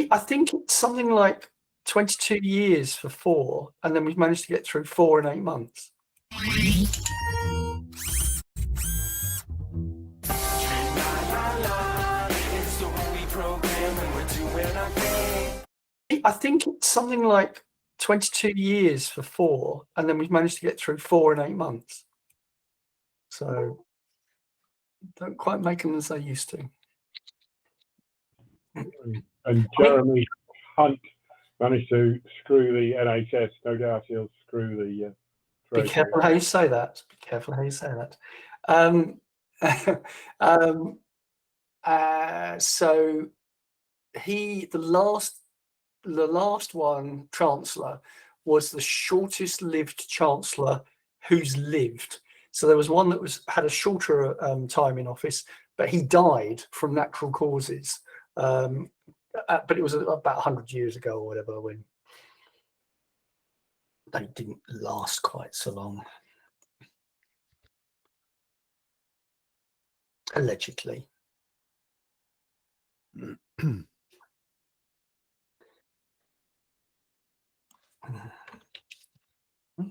I think it's something like 22 years for 4, and then we've managed to get through 4 in 8 months. I think it's something like 22 years for 4, and then we've managed to get through 4 in 8 months. So don't quite make them as they used to. And Jeremy Hunt managed to screw the NHS. No doubt he'll screw the Be careful how you say that. Be careful how you say that. So the last one, Chancellor, was the shortest lived Chancellor who's lived. So there was one that had a shorter time in office, but he died from natural causes. But it was about 100 years ago or whatever, when they didn't last quite so long. Allegedly. All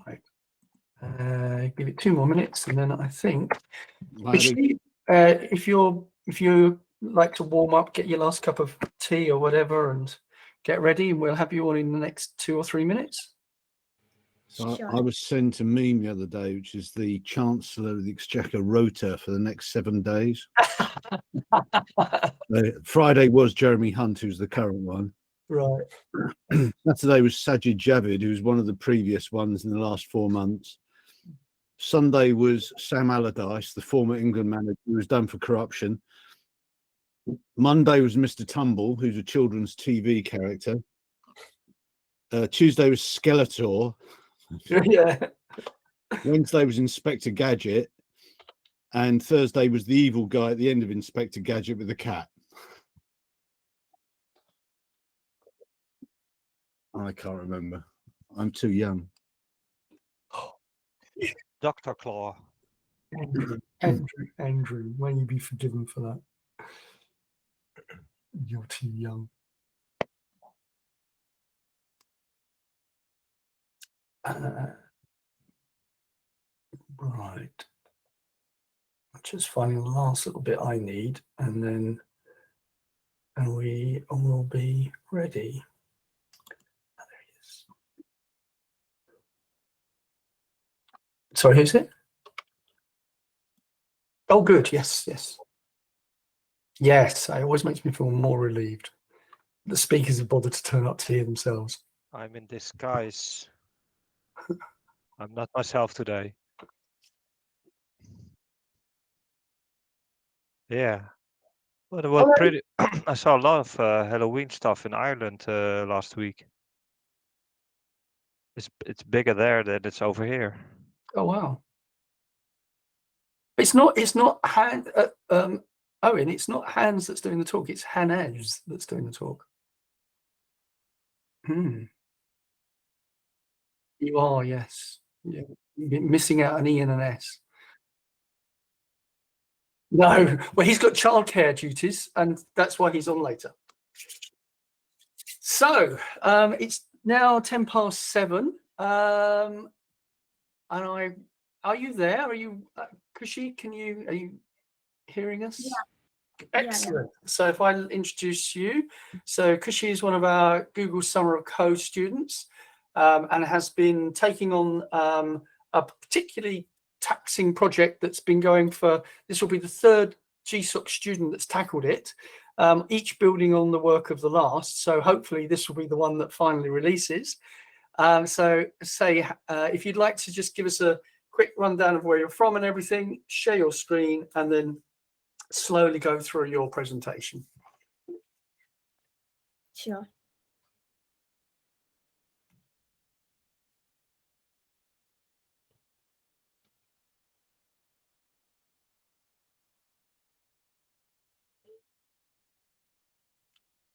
right. Give it 2 more minutes, and then I think if you like to warm up, get your last cup of tea or whatever, and get ready, and we'll have you on in the next 2 or 3 minutes. So sure. I was sent a meme the other day, which is the Chancellor of the Exchequer rota for the next 7 days. Friday was Jeremy Hunt, who's the current one. Right. Saturday was Sajid Javid, who's one of the previous ones in the last 4 months. Sunday was Sam Allardyce, the former England manager, who was done for corruption. Monday was Mr. Tumble, who's a children's TV character. Tuesday was Skeletor. Yeah. Wednesday was Inspector Gadget. And Thursday was the evil guy at the end of Inspector Gadget with the cat. I can't remember. I'm too young. Dr. Claw. Andrew, may you be forgiven for that. You're too young. Right. I'm just finding the last little bit I need, and then we will be ready. Oh, there he is. Sorry, who's it? Oh, good. Yes. Yes, it always makes me feel more relieved. The speakers have bothered to turn up to hear themselves. I'm in disguise. I'm not myself today. Yeah. Well, it was pretty. I saw a lot of Halloween stuff in Ireland last week. It's bigger there than it's over here. Oh wow! It's not Han. Owen, it's not Hans that's doing the talk. It's Hanez that's doing the talk. You are, yes. Yeah. You're missing out an E and an S. No, well, he's got childcare duties, and that's why he's on later. So it's now 7:10. And are you there? Are you, Kushi? Are you hearing us? Yeah. Excellent. Yeah. So if I introduce you, so Kushi is one of our Google Summer of Code students, and has been taking on a particularly taxing project that's been going for, this will be the 3rd GSOC student that's tackled it, each building on the work of the last. So hopefully this will be the one that finally releases. So if you'd like to just give us a quick rundown of where you're from and everything, share your screen, and then slowly go through your presentation. Sure.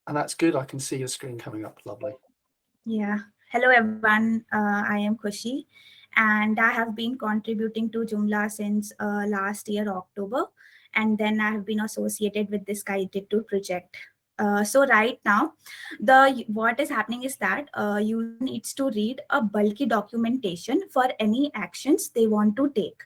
And that's good. I can see your screen coming up. Lovely. Yeah. Hello, everyone. I am Kushi, and I have been contributing to Joomla since last year, October. And then I have been associated with this guided tour project. So right now, the what is happening is that user needs to read a bulky documentation for any actions they want to take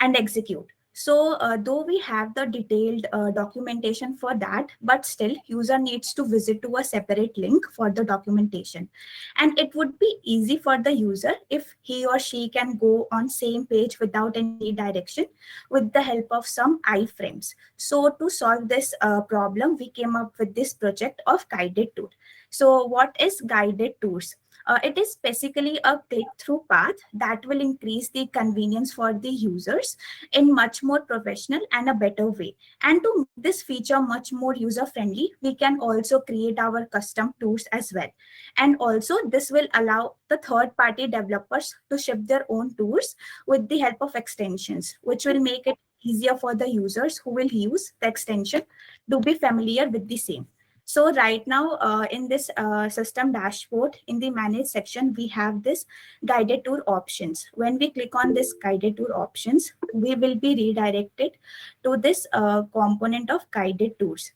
and execute. So though we have the detailed documentation for that, but still user needs to visit to a separate link for the documentation. And it would be easy for the user if he or she can go on same page without any redirection with the help of some iframes. So to solve this problem, we came up with this project of guided tour. So what is guided tours? It is basically a click-through path that will increase the convenience for the users in much more professional and a better way. And to make this feature much more user-friendly, we can also create our custom tours as well. And also this will allow the third-party developers to ship their own tours with the help of extensions, which will make it easier for the users who will use the extension to be familiar with the same. So right now in this system dashboard, in the manage section, we have this guided tour options. When we click on this guided tour options, we will be redirected to this component of guided tours.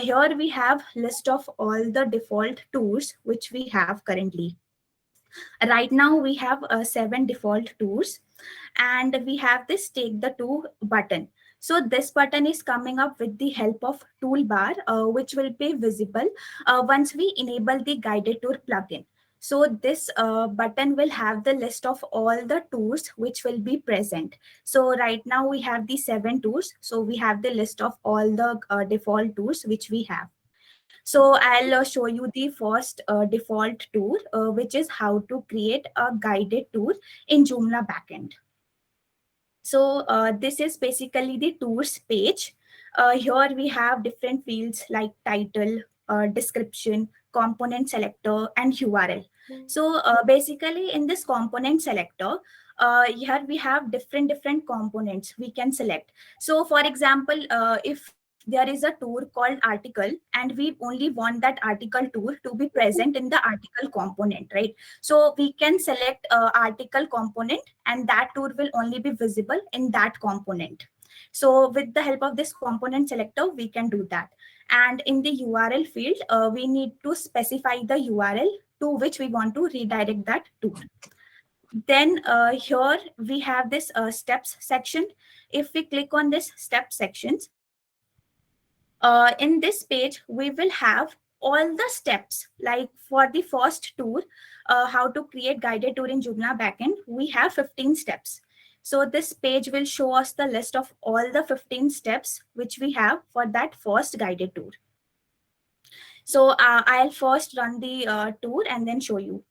Here we have list of all the default tours which we have currently. Right now we have 7 default tours, and we have this take the tour button. So this button is coming up with the help of toolbar, which will be visible once we enable the guided tour plugin. So this button will have the list of all the tours which will be present. So right now we have the 7 tours. So we have the list of all the default tours which we have. So I'll show you the first default tour, which is how to create a guided tour in Joomla backend. So this is basically the tours page. Here we have different fields like title, description, component selector, and URL. So basically in this component selector, here we have different components we can select. So for example, if there is a tour called article and we only want that article tour to be present in the article component, right? So we can select article component, and that tour will only be visible in that component. So with the help of this component selector, we can do that. And in the URL field, we need to specify the URL to which we want to redirect that tour. Then here we have this steps section. If we click on this step sections, in this page, we will have all the steps. Like for the first tour, how to create guided tour in Joomla backend, we have 15 steps. So this page will show us the list of all the 15 steps which we have for that first guided tour. So I'll first run the tour and then show you.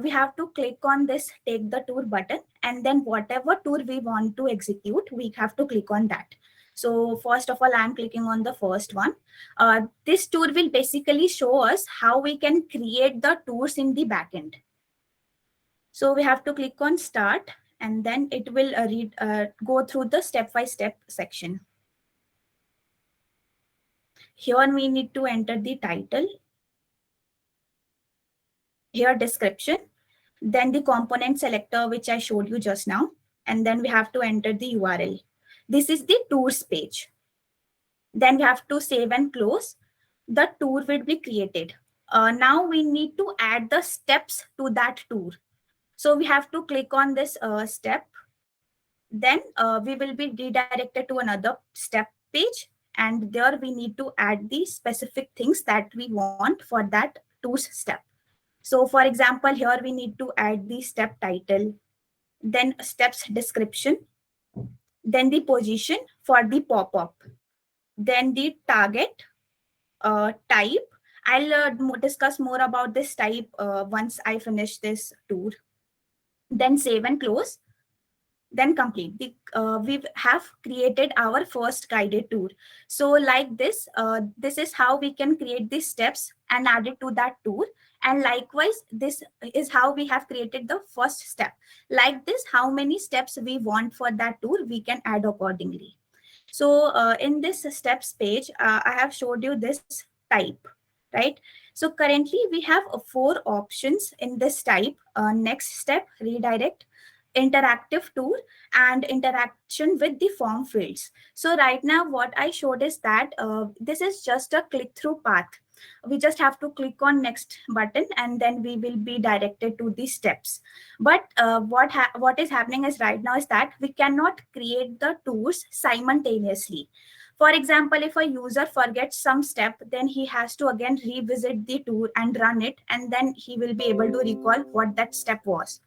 We have to click on this take the tour button, and then whatever tour we want to execute, we have to click on that. So first of all, I'm clicking on the first one. This tour will basically show us how we can create the tours in the backend. So we have to click on start, and then it will go through the step-by-step section. Here we need to enter the title, here description, then the component selector which I showed you just now, and then we have to enter the URL. This is the tours page. Then we have to save and close. The tour will be created. Now we need to add the steps to that tour. So we have to click on this step. Then we will be redirected to another step page, and there we need to add the specific things that we want for that tours step. So for example, here we need to add the step title, then steps description, then the position for the pop-up, then the target type. I'll discuss more about this type once I finish this tour. Then save and close, then complete. We have created our first guided tour. So like this, this is how we can create these steps and add it to that tour. And likewise, this is how we have created the first step. Like this, how many steps we want for that tour, we can add accordingly. So in this steps page, I have showed you this type, right? So currently we have 4 options in this type: next step, redirect, interactive tour, and interaction with the form fields. So right now what I showed is that this is just a click-through path. we just have to click on next button, and then we will be directed to the steps. But what is happening is right now is that we cannot create the tours simultaneously. For example, if a user forgets some step, then he has to again revisit the tour and run it, and then he will be able to recall what that step was.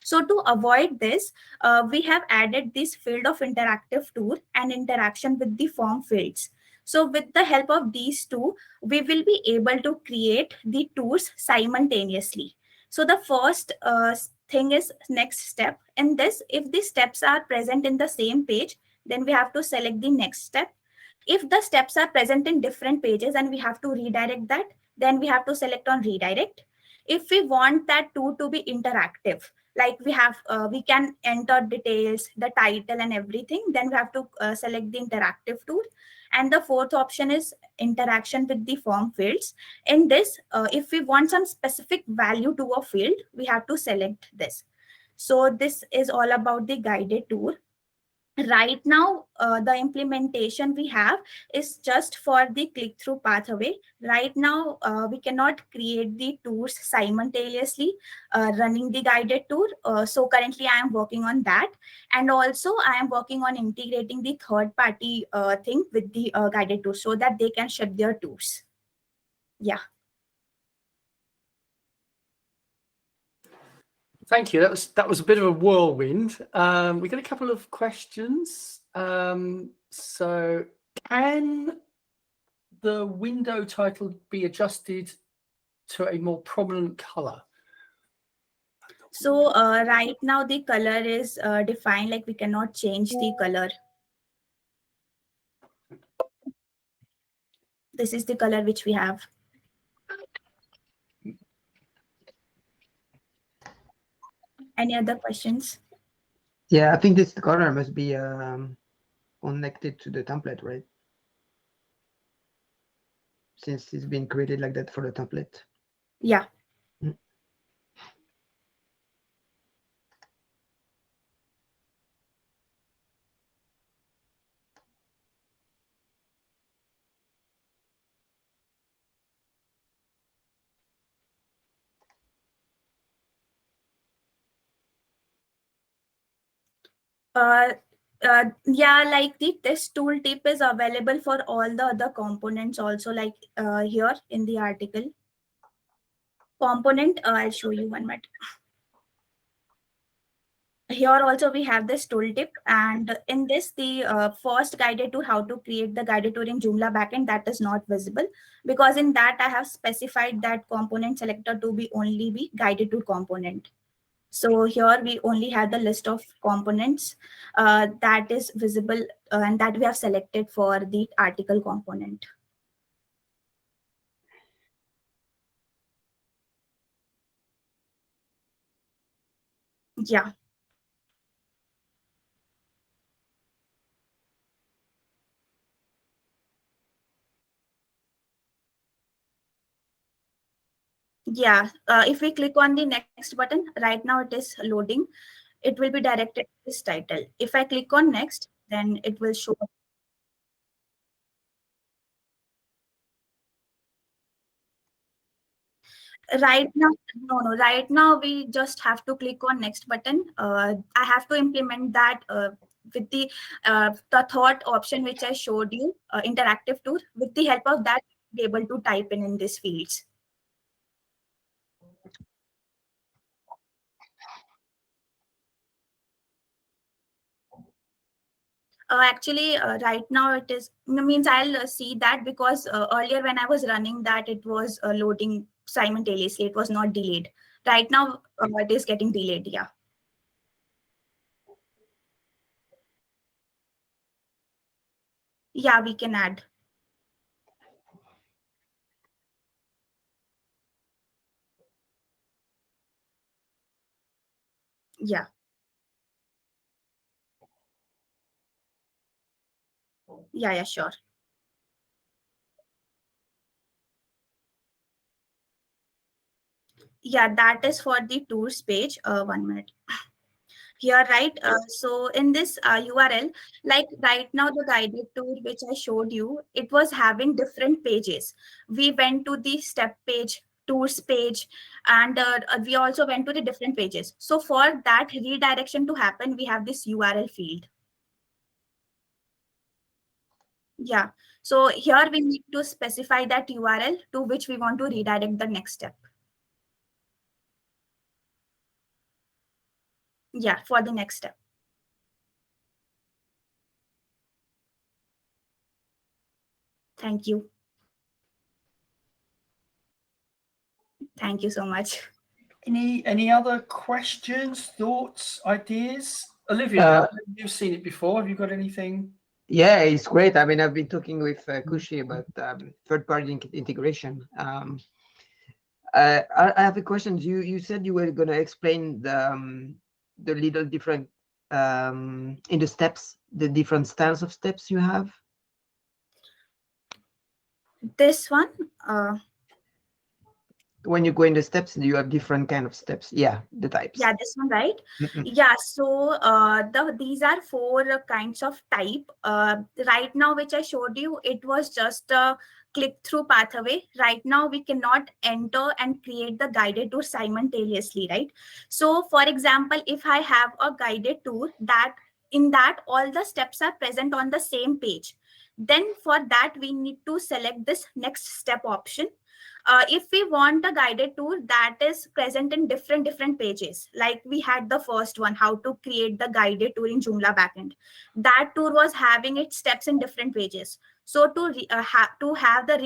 So to avoid this, we have added this field of interactive tour and interaction with the form fields. So with the help of these two, we will be able to create the tours simultaneously. So the first thing is next step. In this, if the steps are present in the same page, then we have to select the next step. If the steps are present in different pages and we have to redirect that, then we have to select on redirect. If we want that tour to be interactive, like we can enter details, the title and everything, then we have to select the interactive tour. And the fourth option is interaction with the form fields. In this, if we want some specific value to a field, we have to select this. So this is all about the guided tour. Right now, the implementation we have is just for the click-through pathway. Right now, we cannot create the tours simultaneously running the guided tour. So currently, I am working on that. And also, I am working on integrating the third-party thing with the guided tour so that they can ship their tours. Yeah. Thank you. That was a bit of a whirlwind. We got a couple of questions. So, can the window title be adjusted to a more prominent color? So right now the color is defined, like we cannot change the color. This is the color which we have. Any other questions? Yeah, I think this color must be connected to the template, right? Since it's been created like that for the template. Yeah. Yeah, like this tooltip is available for all the other components also, like here in the article. Component, I'll show you one minute. Here also we have this tooltip, and in this the first guided tour how to create the guided tour in Joomla backend, that is not visible because in that I have specified that component selector to be only be guided tour component. So here we only have the list of components that is visible and that we have selected for the article component. Yeah. Yeah, if we click on the next button, right now it is loading. It will be directed to this title. If I click on next, then it will show. Right now, no. Right now, we just have to click on next button. I have to implement that with the third option which I showed you, interactive tool. With the help of that, be able to type in these fields. Actually, right now it is means I'll see that because earlier when I was running that it was loading simultaneously. It was not delayed. Right now it is getting delayed. Yeah. Yeah, we can add. Yeah. Yeah, sure. Yeah, that is for the tours page. 1 minute. here, right? So in this URL, like right now, the guided tour which I showed you, it was having different pages. We went to the step page, tours page, and we also went to the different pages. So for that redirection to happen, we have this URL field. Yeah. So here we need to specify that URL to which we want to redirect the next step. Yeah, for the next step. Thank you. Thank you so much. Any other questions, thoughts, ideas? Olivia, you've seen it before. Have you got anything? Yeah, it's great. I mean, I've been talking with Kushi about third-party integration. I have a question. You said you were going to explain the little different in the steps, the different styles of steps you have. This one. When you go in the steps, do you have different kind of steps? Yeah, the types. Yeah, this one, right? Yeah, so these are four kinds of type. Right now, which I showed you, it was just a click-through pathway. Right now, we cannot enter and create the guided tour simultaneously, right? So, for example, if I have a guided tour that in that all the steps are present on the same page, then for that, we need to select this next step option. If we want a guided tour that is present in different pages, like we had the first one, how to create the guided tour in Joomla backend, that tour was having its steps in different pages. So to have the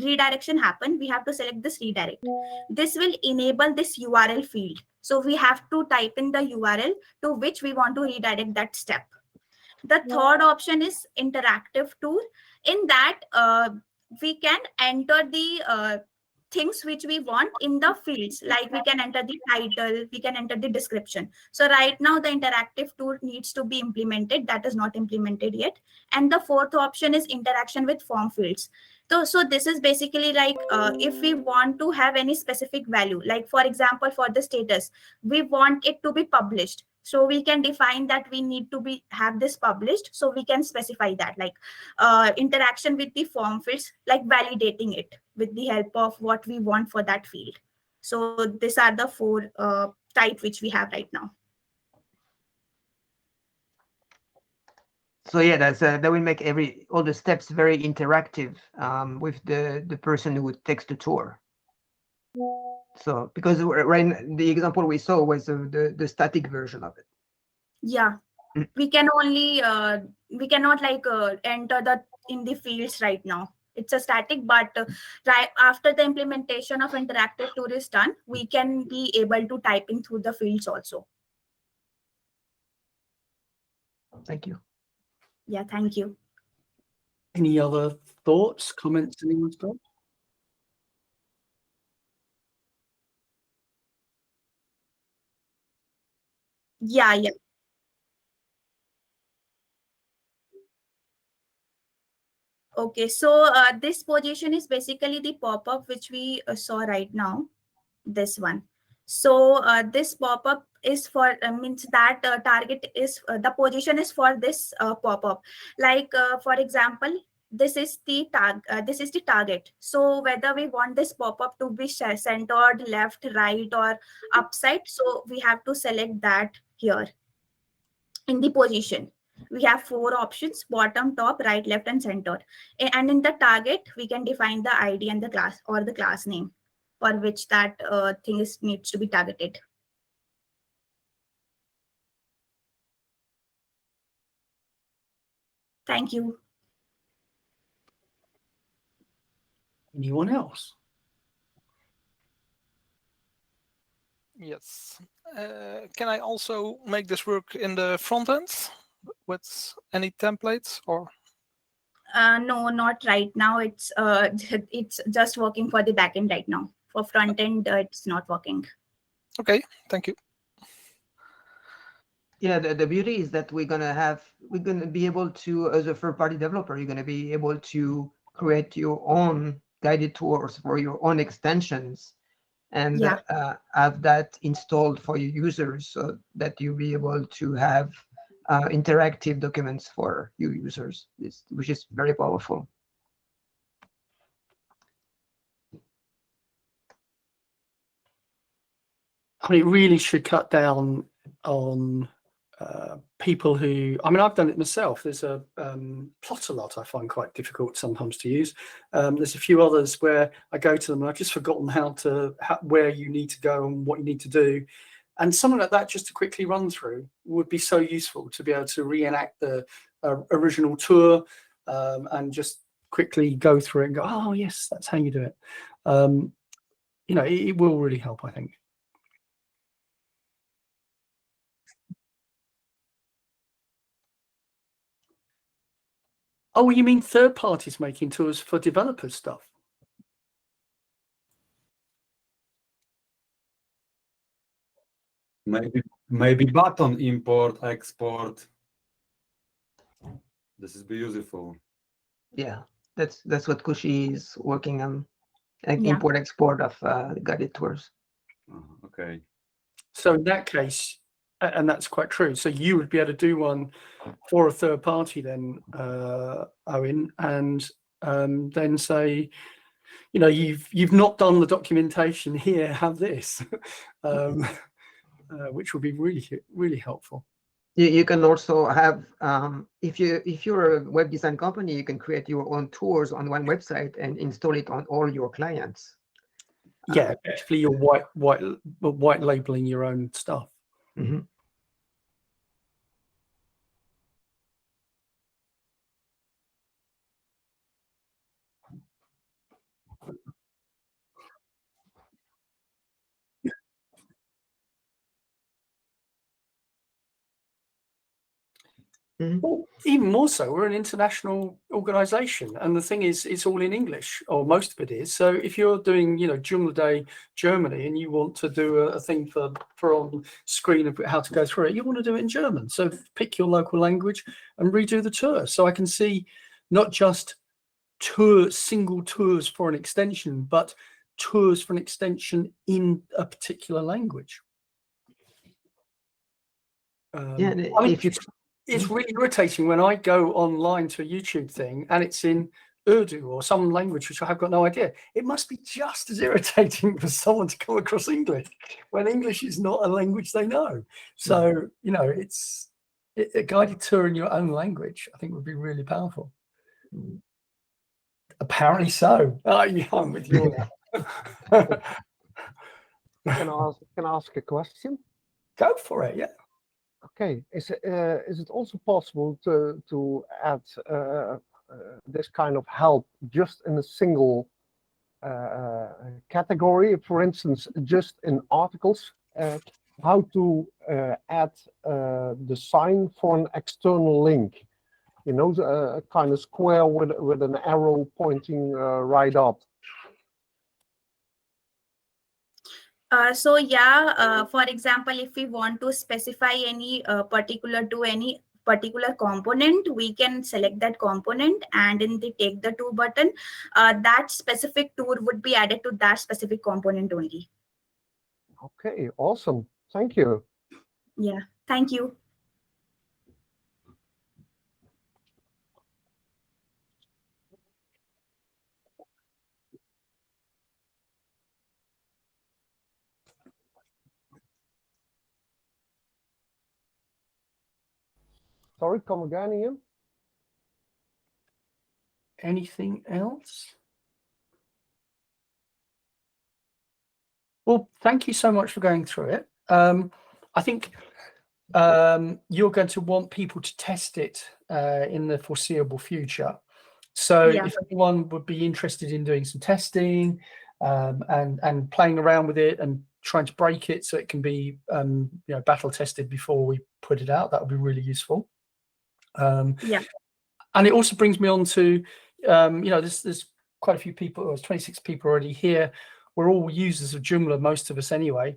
redirection happen, we have to select this redirect. This will enable this URL field. So we have to type in the URL to which we want to redirect that step. The third option is interactive tour. In that, we can enter the things which we want in the fields, like we can enter the title, we can enter the description. So right now the interactive tool needs to be implemented, that is not implemented yet. And the fourth option is interaction with form fields. So this is basically like if we want to have any specific value, like for example for the status, we want it to be published, so we can define that we need to be have this published. So we can specify that, like interaction with the form fields, like validating it with the help of what we want for that field. So these are the four type which we have right now. So yeah, that will make all the steps very interactive with the person who takes the tour. So because right, the example we saw was the static version of it. Yeah, we can only we cannot like enter the in the fields right now. It's a static, but right after the implementation of interactive tour is done, we can be able to type in through the fields also. Thank you. Yeah, thank you. Any other thoughts, comments anyone's got? Yeah. Okay, so this position is basically the pop-up which we saw right now, this one. So this pop-up is for means that target is the position is for this pop-up. Like for example, this is the target. So whether we want this pop-up to be centered, left, right, or upside, so we have to select that here in the position. We have four options: bottom, top, right, left, and center. And in the target, we can define the ID and the class or the class name for which that thing needs to be targeted. Thank you. Anyone else? Yes. Can I also make this work in the front end with any templates or? No, not right now. It's it's just working for the backend right now. For front end, it's not working. Okay, thank you. Yeah, the beauty is that we're gonna be able to, as a third-party developer, you're gonna be able to create your own guided tours for your own extensions and Yeah. have that installed for your users so that you'll be able to have interactive documents for your users, which is very powerful. I mean, it really should cut down on people who, I mean, I've done it myself. There's a Plot-a-Lot I find quite difficult sometimes to use. There's a few others where I go to them and I've just forgotten where you need to go and what you need to do. And something like that, just to quickly run through, would be so useful to be able to reenact the original tour and just quickly go through it and go, oh, yes, that's how you do it. You know, it will really help, I think. Oh, you mean third parties making tours for developer stuff? Maybe button import, export. This is be useful. Yeah, that's what Kushi is working on, like Yeah. import export of guided tours. Okay. So in that case, and that's quite true. So you would be able to do one for a third party then, Owen, and then say, you know, you've not done the documentation here, have this, which would be really helpful. You can also have, if you're a web design company, you can create your own tours on one website and install it on all your clients. Yeah, actually, you're white labeling your own stuff. Mm-hmm. Mm-hmm. Well, even more so, we're an international organization, and the thing is, it's all in English, or most of it is. So if you're doing, you know, Joomla Day Germany, and you want to do a thing for on screen of how to go through it, you want to do it in German. So pick your local language and redo the tour. So I can see not just single tours for an extension, but tours for an extension in a particular language. Yeah, I mean, if you it's really irritating when I go online to a YouTube thing and it's in Urdu or some language which I have got no idea. It must be just as irritating for someone to come across English when English is not a language they know. So, you know, a guided tour in your own language, I think, would be really powerful. Apparently so. Oh, yeah, I'm with you. Can I ask a question? Go for it, yeah. Okay, is it also possible to add this kind of help just in a single category? For instance, just in articles, how to add the sign for an external link? You know, a kind of square with an arrow pointing right up. So yeah, for example, if we want to specify any particular component, we can select that component, and in the take the to button, that specific tool would be added to that specific component only. Okay, awesome. Thank you. Yeah, thank you. Sorry, come again, Ian? Anything else? Well, thank you so much for going through it. I think you're going to want people to test it in the foreseeable future. So Yeah. if anyone would be interested in doing some testing and playing around with it and trying to break it so it can be you know, battle tested before we put it out, that would be really useful. Yeah. And it also brings me on to, you know, there's quite a few people, there's 26 people already here. We're all users of Joomla, most of us anyway.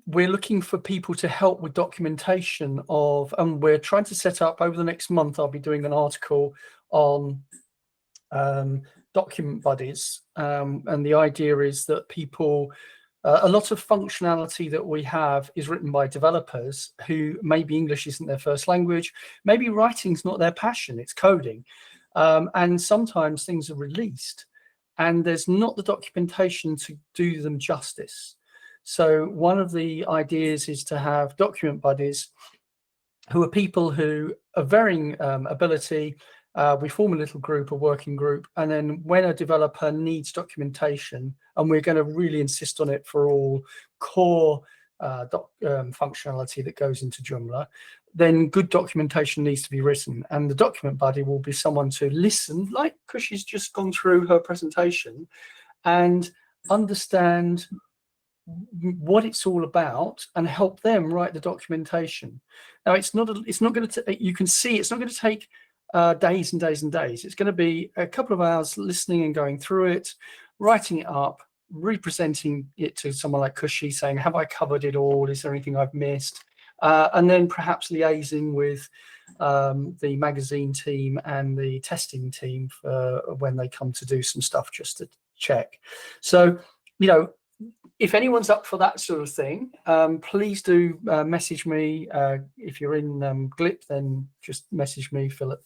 We're looking for people to help with documentation of, and we're trying to set up over the next month, I'll be doing an article on document buddies, and the idea is that people, a lot of functionality that we have is written by developers who maybe English isn't their first language, maybe writing's not their passion, it's coding, and sometimes things are released and there's not the documentation to do them justice. So one of the ideas is to have document buddies who are people who are varying ability. We form a little group, a working group, and then when a developer needs documentation, and we're going to really insist on it for all core functionality that goes into Joomla, then good documentation needs to be written. And the document buddy will be someone to listen, like Kushi's just gone through her presentation, and understand what it's all about and help them write the documentation. Now, it's not going to, you can see it's not going to take days and days and days. It's going to be a couple of hours listening and going through it, writing it up, representing it to someone like Kushi, saying, have I covered it all? Is there anything I've missed? And then perhaps liaising with the magazine team and the testing team for when they come to do some stuff just to check. So, you know, if anyone's up for that sort of thing, please do message me. If you're in Glip, then just message me, Philip.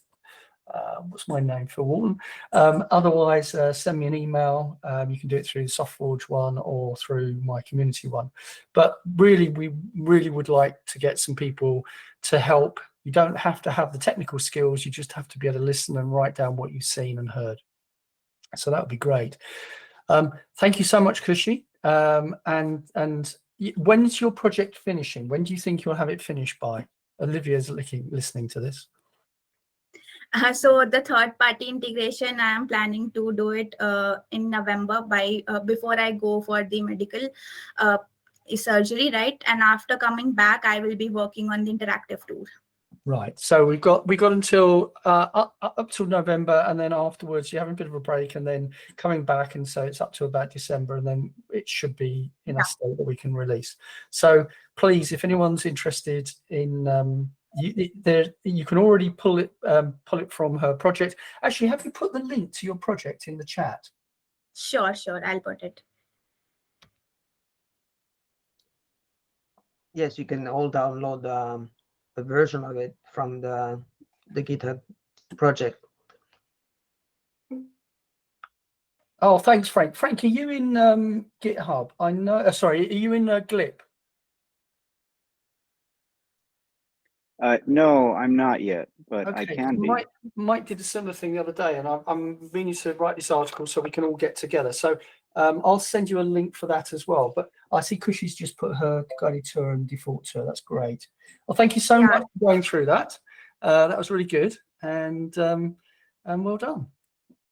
What's my name? Phil Walton. Otherwise, send me an email. You can do it through the SoftForge one or through my community one. But really, we really would like to get some people to help. You don't have to have the technical skills. You just have to be able to listen and write down what you've seen and heard. So that would be great. Thank you so much, Kushi. And when's your project finishing? When do you think you'll have it finished by? Olivia's listening to this. So the third-party integration, I am planning to do it in November before I go for the medical surgery, right? And after coming back, I will be working on the interactive tool. Right. So we got until up till November, and then afterwards you have a bit of a break, and then coming back, and so it's up to about December, and then it should be in a state that we can release. So please, if anyone's interested in you can already pull it from her project. Actually, have you put the link to your project in the chat? Sure, I'll put it. Yes, you can all download a version of it from the GitHub project. Oh, thanks, Frank. Frank, are you in GitHub? I know. Sorry, are you in Glip? No, I'm not yet, but Okay. I can be. Mike did a similar thing the other day, and I'm meaning to write this article so we can all get together. So I'll send you a link for that as well. But I see Kushi's just put her guided tour and default tour. That's great. Well, thank you so much for going through that. That was really good, and well done.